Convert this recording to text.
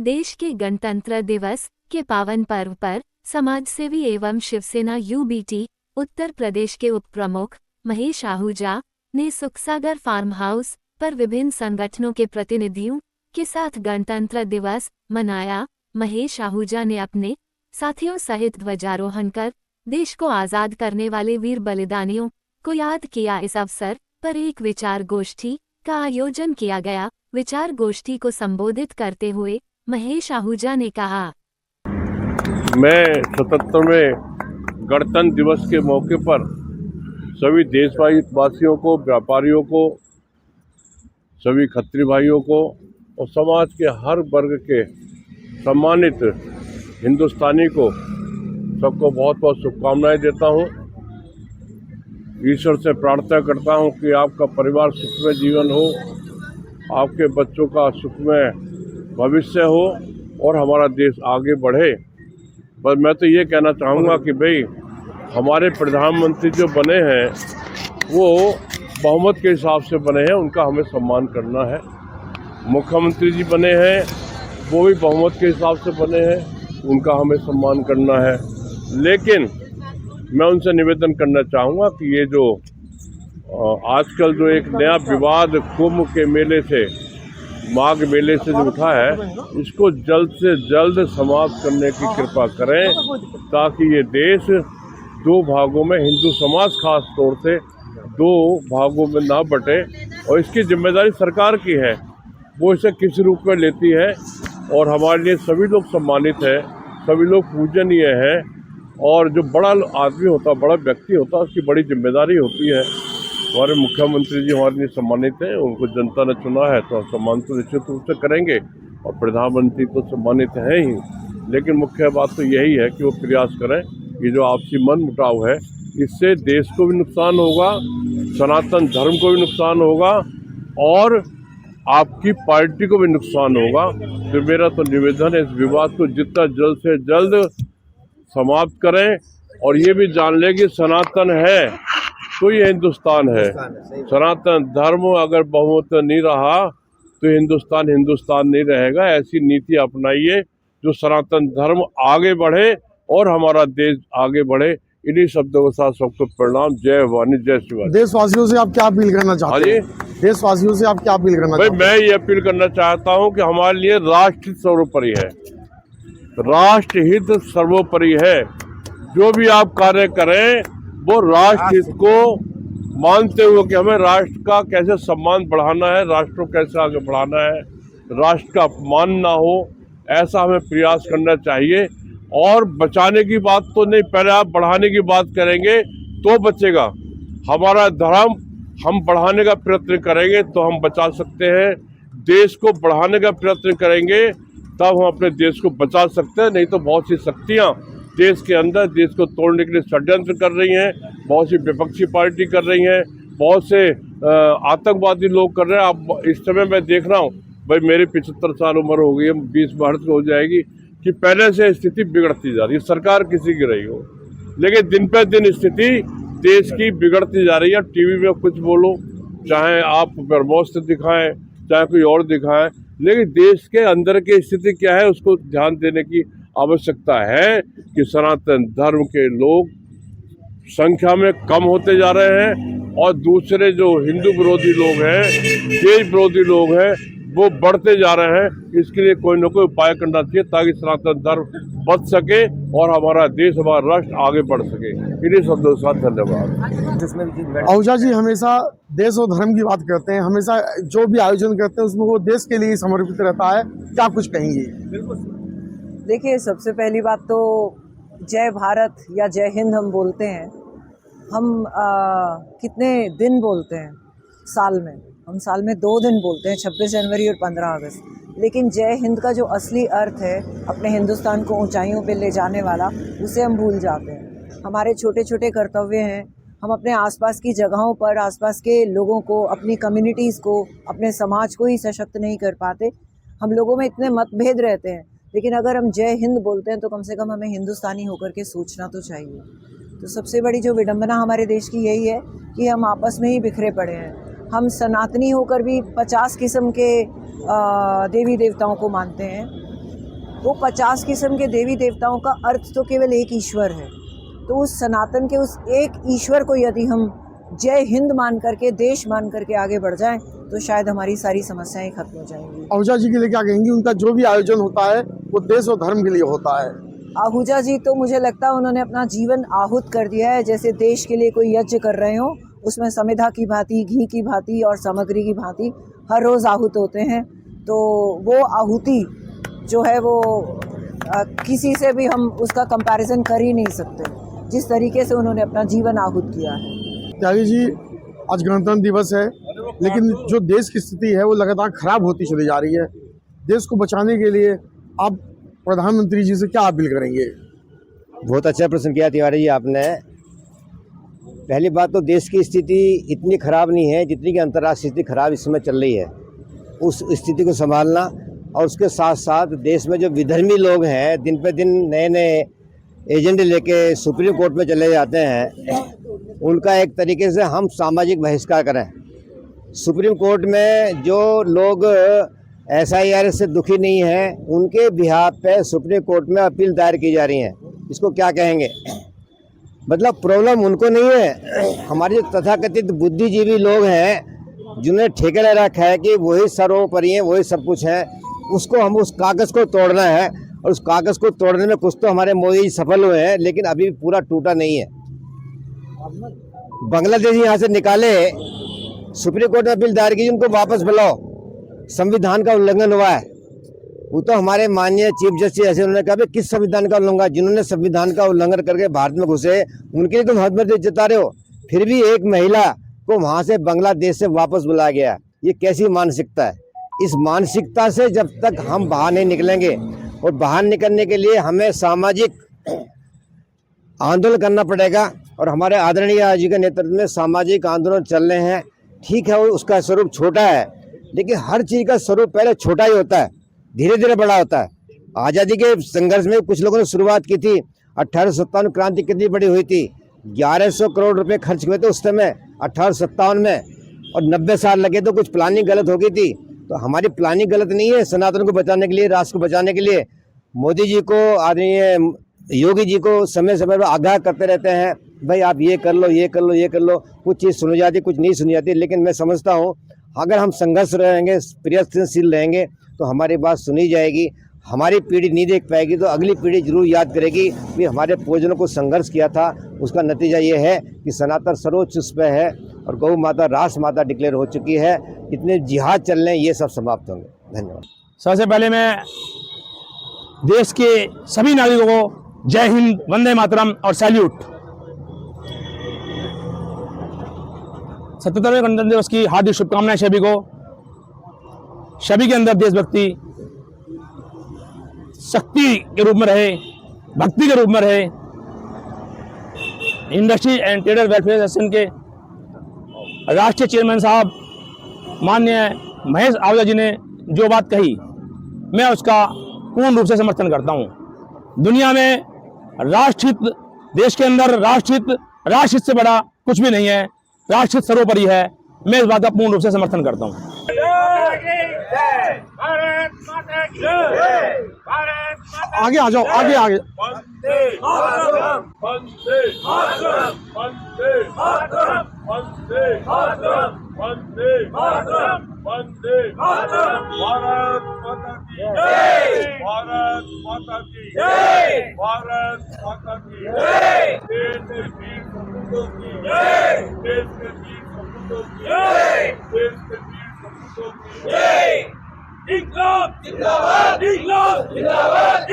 देश के गणतंत्र दिवस के पावन पर्व पर समाजसेवी एवं शिवसेना यूबीटी उत्तर प्रदेश के उप प्रमुख महेश आहूजा ने सुखसागर फार्म हाउस पर विभिन्न संगठनों के प्रतिनिधियों के साथ गणतंत्र दिवस मनाया। महेश आहूजा ने अपने साथियों सहित ध्वजारोहण कर देश को आज़ाद करने वाले वीर बलिदानियों को याद किया। इस अवसर पर एक विचार गोष्ठी का आयोजन किया गया। विचार गोष्ठी को संबोधित करते हुए महेश आहूजा ने कहा, मैं 77वें गणतंत्र दिवस के मौके पर सभी देशवासियों को, व्यापारियों को, सभी खत्री भाइयों को और समाज के हर वर्ग के सम्मानित हिंदुस्तानी को सबको बहुत बहुत शुभकामनाएं देता हूं। ईश्वर से प्रार्थना करता हूं कि आपका परिवार सुखमय जीवन हो, आपके बच्चों का सुखमय भविष्य हो और हमारा देश आगे बढ़े। पर मैं तो ये कहना चाहूँगा कि भाई हमारे प्रधानमंत्री जो बने हैं वो बहुमत के हिसाब से बने हैं, उनका हमें सम्मान करना है। मुख्यमंत्री जी बने हैं वो भी बहुमत के हिसाब से बने हैं, उनका हमें सम्मान करना है। लेकिन मैं उनसे निवेदन करना चाहूँगा कि ये जो आजकल जो एक नया विवाद कुंभ के मेले से, माघ मेले से जो उठा है, इसको जल्द से जल्द समाप्त करने की कृपा करें ताकि ये देश दो भागों में, हिंदू समाज खास तौर से दो भागों में ना बटे। और इसकी जिम्मेदारी सरकार की है, वो इसे किस रूप में लेती है। और हमारे लिए सभी लोग सम्मानित हैं, सभी लोग पूजनीय हैं और जो बड़ा आदमी होता, बड़ा व्यक्ति होता, उसकी बड़ी जिम्मेदारी होती है। हमारे मुख्यमंत्री जी हमारे लिए सम्मानित हैं, उनको जनता ने चुना है तो सम्मान तो निश्चित रूप से करेंगे और प्रधानमंत्री तो सम्मानित हैं ही। लेकिन मुख्य बात तो यही है कि वो प्रयास करें कि जो आपसी मन मुटाव है, इससे देश को भी नुकसान होगा, सनातन धर्म को भी नुकसान होगा और आपकी पार्टी को भी नुकसान होगा। तो मेरा तो निवेदन है, इस विवाद को जितना जल्द से जल्द समाप्त करें और ये भी जान लें कि सनातन है तो ये हिंदुस्तान है। सनातन धर्म अगर बहुमत नहीं रहा तो हिंदुस्तान नहीं रहेगा। ऐसी नीति अपनाइए जो सनातन धर्म आगे बढ़े और हमारा देश आगे बढ़े। इन्हीं शब्दों के साथ सबको प्रणाम। जय भवानी, जय शिवाजी। देशवासियों से आप क्या अपील करना चाहते हैं? देशवासियों से आप क्या अपील करना चाहते हैं? मैं ये अपील करना चाहता हूँ कि हमारे लिए राष्ट्रहित सर्वोपरि है, राष्ट्रहित सर्वोपरि है। जो भी आप कार्य करें वो राष्ट्रहित को मानते हुए कि हमें राष्ट्र का कैसे सम्मान बढ़ाना है, राष्ट्र को कैसे आगे बढ़ाना है, राष्ट्र का अपमान ना हो, ऐसा हमें प्रयास करना चाहिए। और बचाने की बात तो नहीं, पहले आप बढ़ाने की बात करेंगे तो बचेगा। हमारा धर्म हम बढ़ाने का प्रयत्न करेंगे तो हम बचा सकते हैं। देश को बढ़ाने का प्रयत्न करेंगे तब हम अपने देश को बचा सकते हैं। नहीं तो बहुत सी शक्तियाँ देश के अंदर देश को तोड़ने के लिए षड्यंत्र कर रही हैं, बहुत सी विपक्षी पार्टी कर रही हैं, बहुत से आतंकवादी लोग कर रहे हैं। अब इस समय मैं देख रहा हूँ, भाई मेरी 75 साल उम्र हो गई है, 20 बढ़ हो जाएगी, कि पहले से स्थिति बिगड़ती जा रही है, सरकार किसी की रही हो, लेकिन दिन पे दिन स्थिति देश की बिगड़ती जा रही है। टीवी में कुछ बोलो, चाहे आप ब्रह्मोस्त्र दिखाएं, चाहे कोई और दिखाएं, लेकिन देश के अंदर की स्थिति क्या है उसको ध्यान देने की आवश्यकता है कि सनातन धर्म के लोग संख्या में कम होते जा रहे हैं और दूसरे जो हिंदू विरोधी लोग हैं, देश विरोधी लोग हैं, वो बढ़ते जा रहे हैं। इसके लिए कोई न कोई उपाय करना चाहिए ताकि सनातन धर्म बच सके और हमारा देश, हमारा राष्ट्र आगे बढ़ सके। इन्हीं शब्दों के साथ धन्यवाद। आहूजा जी हमेशा देश और धर्म की बात करते हैं, हमेशा जो भी आयोजन करते हैं उसमें वो देश के लिए समर्पित रहता है। क्या कुछ कहेंगे? देखिए, सबसे पहली बात तो जय भारत या जय हिंद हम बोलते हैं। हम कितने दिन बोलते हैं साल में? हम साल में 2 दिन बोलते हैं, 26 जनवरी और 15 अगस्त। लेकिन जय हिंद का जो असली अर्थ है, अपने हिंदुस्तान को ऊंचाइयों पे ले जाने वाला, उसे हम भूल जाते हैं। हमारे छोटे छोटे कर्तव्य हैं, हम अपने आसपास की जगहों पर, आसपास के लोगों को, अपनी कम्युनिटीज़ को, अपने समाज को ही सशक्त नहीं कर पाते। हम लोगों में इतने मतभेद रहते हैं, लेकिन अगर हम जय हिंद बोलते हैं तो कम से कम हमें हिंदुस्तानी होकर के सोचना तो चाहिए। तो सबसे बड़ी जो विडंबना हमारे देश की यही है कि हम आपस में ही बिखरे पड़े हैं। हम सनातनी होकर भी 50 किस्म के देवी देवताओं को मानते हैं। वो 50 किस्म के देवी देवताओं का अर्थ तो केवल एक ईश्वर है। तो उस सनातन के उस एक ईश्वर को यदि हम जय हिंद मान करके, देश मान करके आगे बढ़ जाएं तो शायद हमारी सारी समस्याएं खत्म हो जाएंगी। आहूजा जी के लिए क्या कहेंगी? उनका जो भी आयोजन होता है वो देश और धर्म के लिए होता है। आहूजा जी तो मुझे लगता है उन्होंने अपना जीवन आहूत कर दिया है, जैसे देश के लिए कोई यज्ञ कर रहे हो, उसमें समिधा की भांति, घी की भांति और सामग्री की भांति हर रोज़ आहूत होते हैं। तो वो आहुति जो है वो किसी से भी हम उसका कंपैरिजन कर ही नहीं सकते, जिस तरीके से उन्होंने अपना जीवन आहूत किया है। त्यागी जी, आज गणतंत्र दिवस है, लेकिन जो देश की स्थिति है वो लगातार खराब होती चली जा रही है। देश को बचाने के लिए आप प्रधानमंत्री जी से क्या अपील करेंगे? बहुत अच्छा प्रश्न किया तिवारी जी आपने। पहली बात तो देश की स्थिति इतनी खराब नहीं है जितनी कि अंतर्राष्ट्रीय स्थिति खराब इस समय चल रही है। उस स्थिति को संभालना और उसके साथ साथ देश में जो विधर्मी लोग हैं, दिन पे दिन नए नए एजेंडे लेके सुप्रीम कोर्ट में चले जाते हैं, उनका एक तरीके से हम सामाजिक बहिष्कार करें। सुप्रीम कोर्ट में जो लोग SIR से दुखी नहीं हैं, उनके बिहाफ पे सुप्रीम कोर्ट में अपील दायर की जा रही हैं। इसको क्या कहेंगे? मतलब प्रॉब्लम उनको नहीं है, हमारे जो तथाकथित बुद्धिजीवी लोग हैं जिन्हें ठेके ले रखा है कि वही सर्वोपरि हैं, वही सब कुछ है, उसको हम उस कागज़ को तोड़ना है। और उस कागज़ को तोड़ने में कुछ तो हमारे मोदी जी सफल हुए हैं, लेकिन अभी पूरा टूटा नहीं है। बांग्लादेश यहाँ से निकाले, सुप्रीम कोर्ट में अपील दायर की, उनको वापस बुलाओ, संविधान का उल्लंघन हुआ है। वो तो हमारे माननीय चीफ जस्टिस ऐसे उन्होंने कहा भाई किस संविधान का उल्लंघन? जिन्होंने संविधान का उल्लंघन करके भारत में घुसे उनके लिए तुम हद में जता रहे हो, फिर भी एक महिला को वहां से बांग्लादेश से वापस बुलाया गया। ये कैसी मानसिकता है? इस मानसिकता से जब तक हम बाहर नहीं निकलेंगे, और बाहर निकलने के लिए हमें सामाजिक आंदोलन करना पड़ेगा। और हमारे आदरणीय जी के नेतृत्व में सामाजिक आंदोलन चल रहे हैं। ठीक है, उसका स्वरूप छोटा है, लेकिन हर चीज़ का स्वरूप पहले छोटा ही होता है, धीरे धीरे बड़ा होता है। आज़ादी के संघर्ष में कुछ लोगों ने शुरुआत की थी। 1857 क्रांति कितनी बड़ी हुई थी? 1100 करोड़ रुपए खर्च हुए थे उस समय 1857 में, और 90 साल लगे तो कुछ प्लानिंग गलत हो गई थी। तो हमारी प्लानिंग गलत नहीं है। सनातन को बचाने के लिए, राष्ट्र को बचाने के लिए मोदी जी को, आदरणीय योगी जी को समय समय पर आगाह करते रहते हैं, भाई आप ये कर लो, ये कर लो, ये कर लो। कुछ चीज़ सुनी जाती, कुछ नहीं सुनी जाती। लेकिन मैं समझता हूँ अगर हम संघर्ष रहेंगे, प्रयत्नशील रहेंगे, तो हमारी बात सुनी जाएगी। हमारी पीढ़ी नहीं देख पाएगी तो अगली पीढ़ी जरूर याद करेगी कि हमारे पूर्वजों को संघर्ष किया था। उसका नतीजा ये है कि सनातन सर्वोच्च उस पे है और गौ माता राष्ट्र माता डिक्लेयर हो चुकी है। जितने जिहाद चल रहे हैं ये सब समाप्त होंगे। धन्यवाद। सबसे पहले मैं देश के सभी नागरिकों को जय हिंद, वंदे मातरम और सैल्यूट। 77वें गणतंत्र दिवस की हार्दिक शुभकामनाएं सभी को। सभी के अंदर देशभक्ति शक्ति के रूप में रहे, भक्ति के रूप में रहे। Industry and trader welfare association के राष्ट्रीय चेयरमैन साहब माननीय महेश आहूजा जी ने जो बात कही, मैं उसका पूर्ण रूप से समर्थन करता हूं। दुनिया में राष्ट्रहित, देश के अंदर राष्ट्रहित से बड़ा कुछ भी नहीं है। राष्ट्रहित सर्वोपरि है। मैं इस बात का पूर्ण रूप से समर्थन करता हूं। आगे आ जाओ, आगे आगे। वंदे मातरम, वंदे मातरम, वंदे मातरम, वंदे मातरम, वंदे मातरम, वंदे मातरम। भारत माता की जय, भारत माता की जय, भारत माता की जय। देश के वीर सपूतों की जय, देश के वीर सपूतों की जय, देश के वीर सपूतों की जय। इंकलाब जिंदाबाद, इंकलाब जिंदाबाद।